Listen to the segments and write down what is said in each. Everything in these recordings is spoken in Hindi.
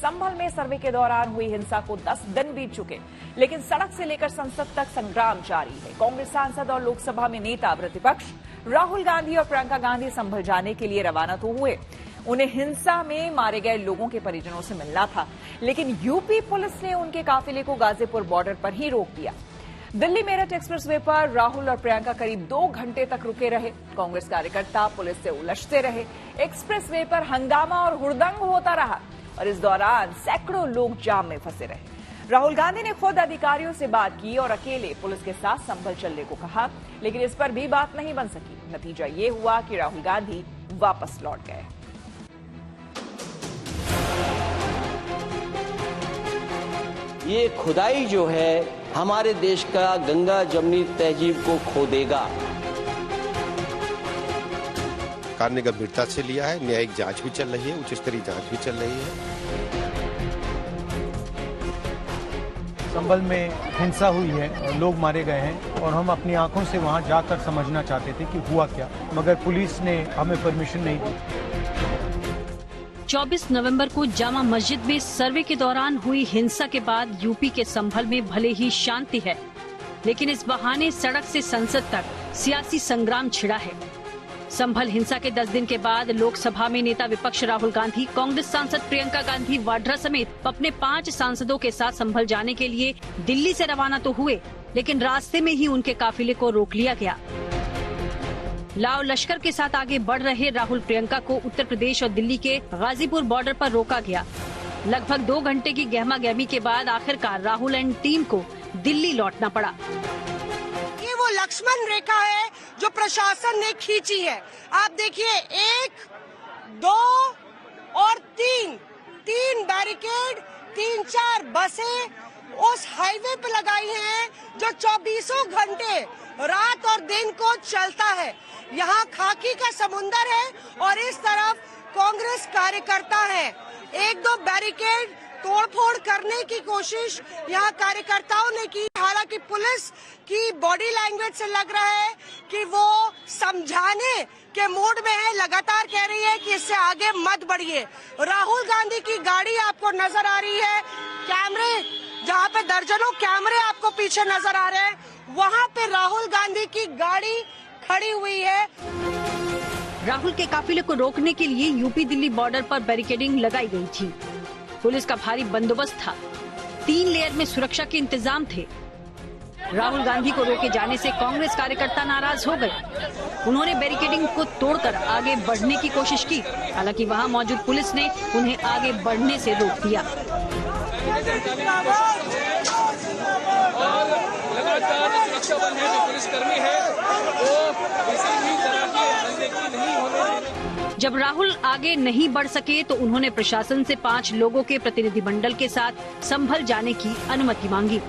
संभल में सर्वे के दौरान हुई हिंसा को 10 दिन बीत चुके, लेकिन सड़क से लेकर संसद तक संग्राम जारी है। कांग्रेस सांसद और लोकसभा में नेता प्रतिपक्ष राहुल गांधी और प्रियंका गांधी संभल जाने के लिए रवाना तो हुए। उन्हें हिंसा में मारे गए लोगों के परिजनों से मिलना था, लेकिन यूपी पुलिस ने उनके काफिले को गाजीपुर बॉर्डर पर ही रोक दिया। दिल्ली मेरठ एक्सप्रेसवे पर राहुल और प्रियंका करीब 2 घंटे तक रुके रहे। कांग्रेस कार्यकर्ता पुलिस से उलझते रहे। एक्सप्रेसवे पर हंगामा और हुड़दंग होता रहा और इस दौरान सैकड़ों लोग जाम में फंसे रहे। राहुल गांधी ने खुद अधिकारियों से बात की और अकेले पुलिस के साथ संभल चलने को कहा, लेकिन इस पर भी बात नहीं बन सकी। नतीजा ये हुआ कि राहुल गांधी वापस लौट गए। ये खुदाई जो है हमारे देश का गंगा जमनी तहजीब को खो देगा। सरकार ने गंभीरता से लिया है। न्यायिक जांच भी चल रही है, उच्च स्तरीय जांच भी चल रही है। संभल में हिंसा हुई है और लोग मारे गए हैं और हम अपनी आंखों से वहां जाकर समझना चाहते थे कि हुआ क्या, मगर पुलिस ने हमें परमिशन नहीं दी। 24 नवंबर को जामा मस्जिद में सर्वे के दौरान हुई हिंसा के बाद यूपी के संभल में भले ही शांति है, लेकिन इस बहाने सड़क से संसद तक सियासी संग्राम छिड़ा है। संभल हिंसा के 10 दिन के बाद लोकसभा में नेता विपक्ष राहुल गांधी, कांग्रेस सांसद प्रियंका गांधी वाड्रा समेत अपने 5 सांसदों के साथ संभल जाने के लिए दिल्ली से रवाना तो हुए, लेकिन रास्ते में ही उनके काफिले को रोक लिया गया। लाव लश्कर के साथ आगे बढ़ रहे राहुल प्रियंका को उत्तर प्रदेश और दिल्ली के गाजीपुर बॉर्डर पर रोका गया। लगभग 2 घंटे की गहमा गहमी के बाद आखिरकार राहुल एंड टीम को दिल्ली लौटना पड़ा। ये वो लक्ष्मण रेखा है जो प्रशासन ने खींची है। आप देखिए 1, 2 और 3 बैरिकेड, 3-4 बसें उस हाईवे पे लगाई हैं जो 24 घंटे रात और दिन को चलता है। यहाँ खाकी का समुंदर है और इस तरफ कांग्रेस कार्यकर्ता है। 1-2 बैरिकेड तोड़फोड़ करने की कोशिश यहाँ कार्यकर्ताओं ने की। हालांकि पुलिस की बॉडी लैंग्वेज से लग रहा है कि वो समझाने के मूड में है। लगातार कह रही है कि इससे आगे मत बढ़िए। राहुल गांधी की गाड़ी आपको नजर आ रही है। कैमरे जहाँ पे दर्जनों कैमरे आपको पीछे नजर आ रहे हैं, वहाँ पे राहुल गांधी की गाड़ी खड़ी हुई है। राहुल के काफिले को रोकने के लिए यूपी दिल्ली बॉर्डर पर बैरिकेडिंग लगाई गई थी। पुलिस का भारी बंदोबस्त था। 3 लेयर में सुरक्षा के इंतजाम थे। राहुल गांधी को रोके जाने से कांग्रेस कार्यकर्ता नाराज हो गए। उन्होंने बैरिकेडिंग को तोड़कर आगे बढ़ने की कोशिश की, हालांकि वहां मौजूद पुलिस ने उन्हें आगे बढ़ने से रोक दिया। और लगातार सुरक्षा बल है, जो पुलिसकर्मी है, वो किसी भी तरह की अनदेखी नहीं होने देंगे। जब राहुल आगे नहीं बढ़ सके तो उन्होंने प्रशासन से 5 लोगों के प्रतिनिधिमंडल के साथ संभल जाने की अनुमति मांगी।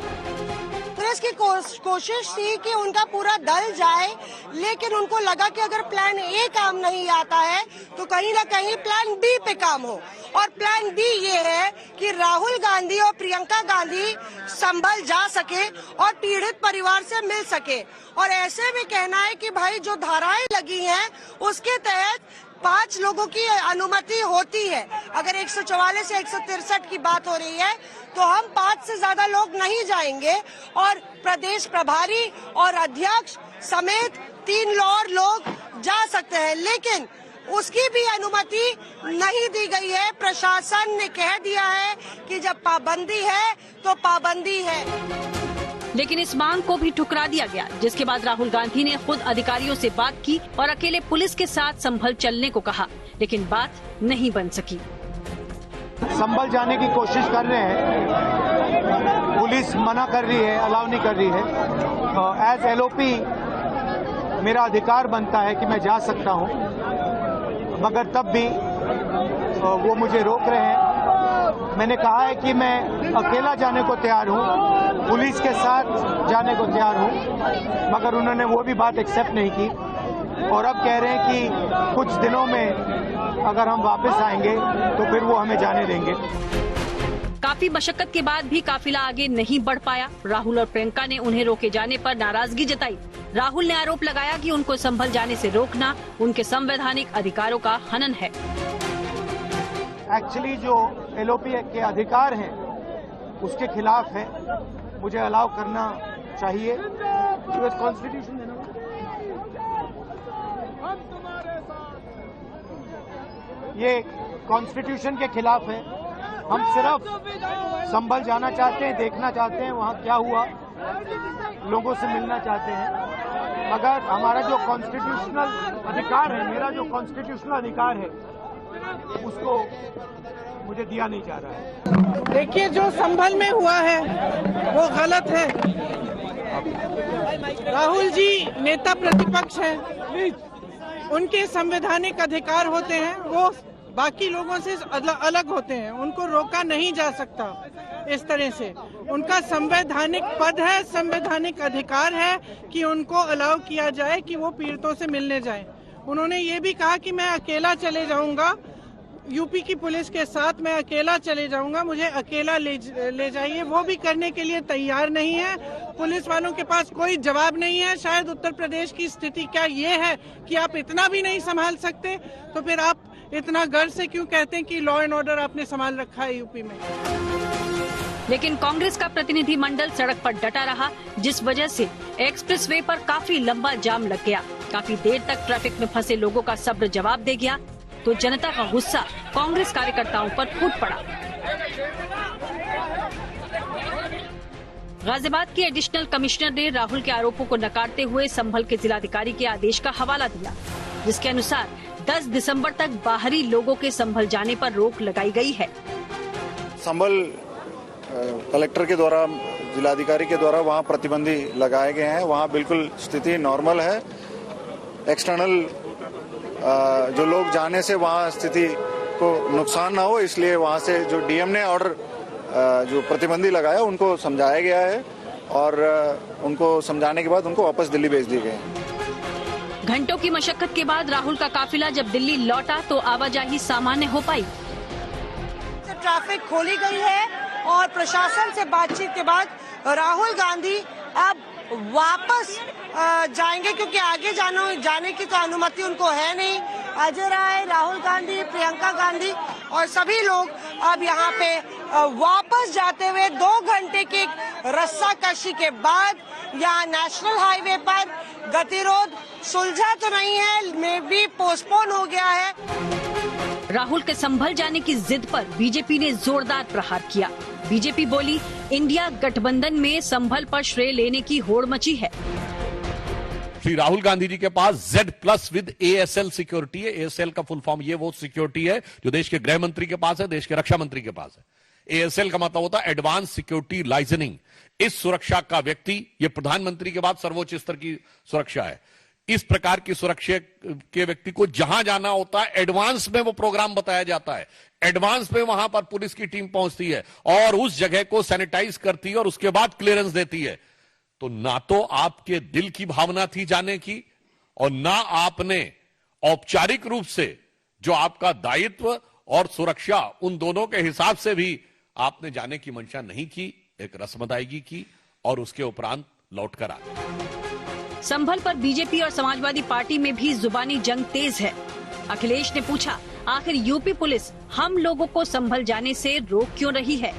पुलिस की कोशिश थी कि उनका पूरा दल जाए, लेकिन उनको लगा कि अगर प्लान ए काम नहीं आता है तो कहीं ना कहीं प्लान बी पे काम हो। और प्लान बी ये है कि राहुल गांधी और प्रियंका गांधी संभल जा सके और पीड़ित परिवार से मिल सके। और ऐसे में कहना है कि भाई जो धाराएं लगी हैं उसके तहत 5 लोगों की अनुमति होती है। अगर 144 से 163 की बात हो रही है तो हम 5 से ज्यादा लोग नहीं जाएंगे और प्रदेश प्रभारी और अध्यक्ष समेत 3 और लोग जा सकते हैं, लेकिन उसकी भी अनुमति नहीं दी गई है। प्रशासन ने कह दिया है कि जब पाबंदी है तो पाबंदी है। लेकिन इस मांग को भी ठुकरा दिया गया, जिसके बाद राहुल गांधी ने खुद अधिकारियों से बात की और अकेले पुलिस के साथ संभल चलने को कहा, लेकिन बात नहीं बन सकी। संभल जाने की कोशिश कर रहे हैं, पुलिस मना कर रही है, अलाउ नहीं कर रही है। एज एलओपी मेरा अधिकार बनता है कि मैं जा सकता हूं, मगर तब भी वो मुझे रोक रहे हैं। मैंने कहा है कि मैं अकेला जाने को तैयार हूं, पुलिस के साथ जाने को तैयार हूं, मगर उन्होंने वो भी बात एक्सेप्ट नहीं की और अब कह रहे हैं कि कुछ दिनों में अगर हम वापस आएंगे तो फिर वो हमें जाने देंगे। काफी मशक्कत के बाद भी काफिला आगे नहीं बढ़ पाया। राहुल और प्रियंका ने उन्हें रोके जाने पर नाराजगी जताई। राहुल ने आरोप लगाया कि उनको संभल जाने से रोकना उनके संवैधानिक अधिकारों का हनन है। एक्चुअली जो एलओपी के अधिकार हैं उसके खिलाफ है। मुझे अलाउ करना चाहिए। यूएस कॉन्स्टिट्यूशन है ना, ये कॉन्स्टिट्यूशन के खिलाफ है। हम सिर्फ संभल जाना चाहते हैं, देखना चाहते हैं वहाँ क्या हुआ, लोगों से मिलना चाहते हैं। मगर हमारा जो कॉन्स्टिट्यूशनल अधिकार है, मेरा जो कॉन्स्टिट्यूशनल अधिकार है, उसको मुझे दिया नहीं जा रहा है। देखिए, जो संभल में हुआ है वो गलत है। राहुल जी नेता प्रतिपक्ष हैं, उनके संवैधानिक अधिकार होते हैं, वो बाकी लोगों से अलग होते हैं, उनको रोका नहीं जा सकता इस तरह से। उनका संवैधानिक पद है, संवैधानिक अधिकार है कि उनको अलाउ किया जाए कि वो पीड़ितों से मिलने जाएं। उन्होंने ये भी कहा कि मैं अकेला चले जाऊंगा, यूपी की पुलिस के साथ मैं अकेला चले जाऊंगा, मुझे अकेला ले जाइए। वो भी करने के लिए तैयार नहीं है। पुलिस वालों के पास कोई जवाब नहीं है। शायद उत्तर प्रदेश की स्थिति क्या ये है कि आप इतना भी नहीं संभाल सकते, तो फिर आप इतना गर्व से क्यों कहते हैं कि लॉ एंड ऑर्डर आपने संभाल रखा है यूपी में। लेकिन कांग्रेस का प्रतिनिधि मंडल सड़क पर डटा रहा, जिस वजह से एक्सप्रेसवे पर काफी लंबा जाम लग गया। काफी देर तक ट्रैफिक में फंसे लोगों का सब्र जवाब दे गया, तो जनता का गुस्सा कांग्रेस कार्यकर्ताओं पर फूट पड़ा। गाजियाबाद के एडिशनल कमिश्नर ने राहुल के आरोपों को नकारते हुए संभल के जिलाधिकारी के आदेश का हवाला दिया, जिसके अनुसार 10 दिसंबर तक बाहरी लोगों के संभल जाने पर रोक लगाई गई है। संभल कलेक्टर के द्वारा, जिलाधिकारी के द्वारा वहाँ प्रतिबंधी लगाए गए हैं। वहाँ बिल्कुल स्थिति नॉर्मल है। एक्सटर्नल जो लोग जाने से वहाँ स्थिति को नुकसान ना हो, इसलिए वहाँ से जो डीएम ने ऑर्डर जो प्रतिबंधी लगाया उनको समझाया गया है, और उनको समझाने के बाद उनको वापस दिल्ली भेज दिए गए। घंटों की मशक्कत के बाद राहुल का काफिला जब दिल्ली लौटा तो आवाजाही सामान्य हो पाई। ट्रैफिक खोली गई है और प्रशासन से बातचीत के बाद राहुल गांधी अब वापस जाएंगे, क्योंकि आगे जाने की तो अनुमति उनको है नहीं। अजय राय, राहुल गांधी, प्रियंका गांधी और सभी लोग अब यहाँ पे वापस जाते हुए 2 घंटे की रस्साकशी के बाद यहाँ नेशनल हाईवे पर गतिरोध सुलझा तो नहीं है, मे बी पोस्टपोन हो गया है। राहुल के संभल जाने की जिद पर बीजेपी ने जोरदार प्रहार किया। बीजेपी बोली, इंडिया गठबंधन में संभल पर श्रेय लेने की होड़ मची है। श्री राहुल गांधी जी के पास Z+ विद ASL सिक्योरिटी है। ASL का फुल फॉर्म, ये वो सिक्योरिटी है जो देश के गृह मंत्री के पास है, देश के रक्षा मंत्री के पास है। ASL का मतलब होता है एडवांस सिक्योरिटी लाइसेंसिंग। इस सुरक्षा का व्यक्ति, ये प्रधानमंत्री के बाद सर्वोच्च स्तर की सुरक्षा है। इस प्रकार की सुरक्षा के व्यक्ति को जहां जाना होता है, एडवांस में वो प्रोग्राम बताया जाता है, एडवांस में वहां पर पुलिस की टीम पहुंचती है और उस जगह को सैनिटाइज करती है और उसके बाद क्लियरेंस देती है। तो ना तो आपके दिल की भावना थी जाने की, और ना आपने औपचारिक रूप से जो आपका दायित्व और सुरक्षा, उन दोनों के हिसाब से भी आपने जाने की मंशा नहीं की। एक रस्म अदायगी की और उसके उपरांत लौटकर आ गए। संभल पर बीजेपी और समाजवादी पार्टी में भी जुबानी जंग तेज है। अखिलेश ने पूछा, आखिर यूपी पुलिस हम लोगों को संभल जाने से रोक क्यों रही है?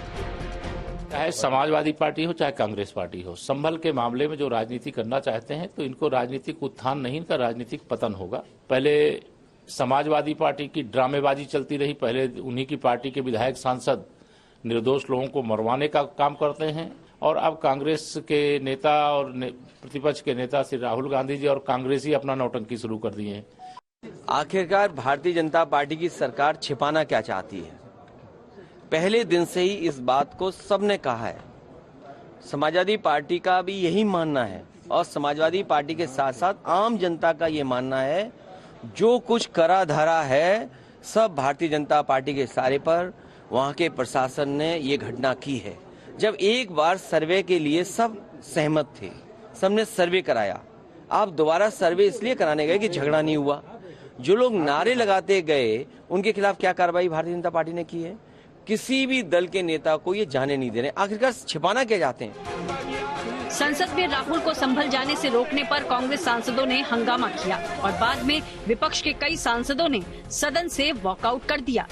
चाहे समाजवादी पार्टी हो चाहे कांग्रेस पार्टी हो, संभल के मामले में जो राजनीति करना चाहते हैं तो इनको राजनीतिक उत्थान नहीं, इनका राजनीतिक पतन होगा। पहले समाजवादी पार्टी की ड्रामेबाजी चलती रही, पहले उन्हीं की पार्टी के विधायक सांसद निर्दोष लोगों को मरवाने का काम करते हैं, और अब कांग्रेस के नेता और प्रतिपक्ष के नेता श्री राहुल गांधी जी और कांग्रेस ही अपना नौटंकी शुरू कर दिए हैं। आखिरकार भारतीय जनता पार्टी की सरकार छिपाना क्या चाहती है? पहले दिन से ही इस बात को सबने कहा है। समाजवादी पार्टी का भी यही मानना है, और समाजवादी पार्टी के साथ साथ आम जनता का ये मानना है, जो कुछ करा धरा है सब भारतीय जनता पार्टी के इशारे पर वहाँ के प्रशासन ने ये घटना की है। जब एक बार सर्वे के लिए सब सहमत थे, सबने सर्वे कराया, आप दोबारा सर्वे इसलिए कराने गए कि झगड़ा नहीं हुआ। जो लोग नारे लगाते गए उनके खिलाफ क्या कार्रवाई भारतीय जनता पार्टी ने की है? किसी भी दल के नेता को ये जाने नहीं दे रहे। आखिरकार छिपाना क्या चाहते हैं? संसद में राहुल को संभल जाने से रोकने पर कांग्रेस सांसदों ने हंगामा किया और बाद में विपक्ष के कई सांसदों ने सदन से वॉकआउट कर दिया।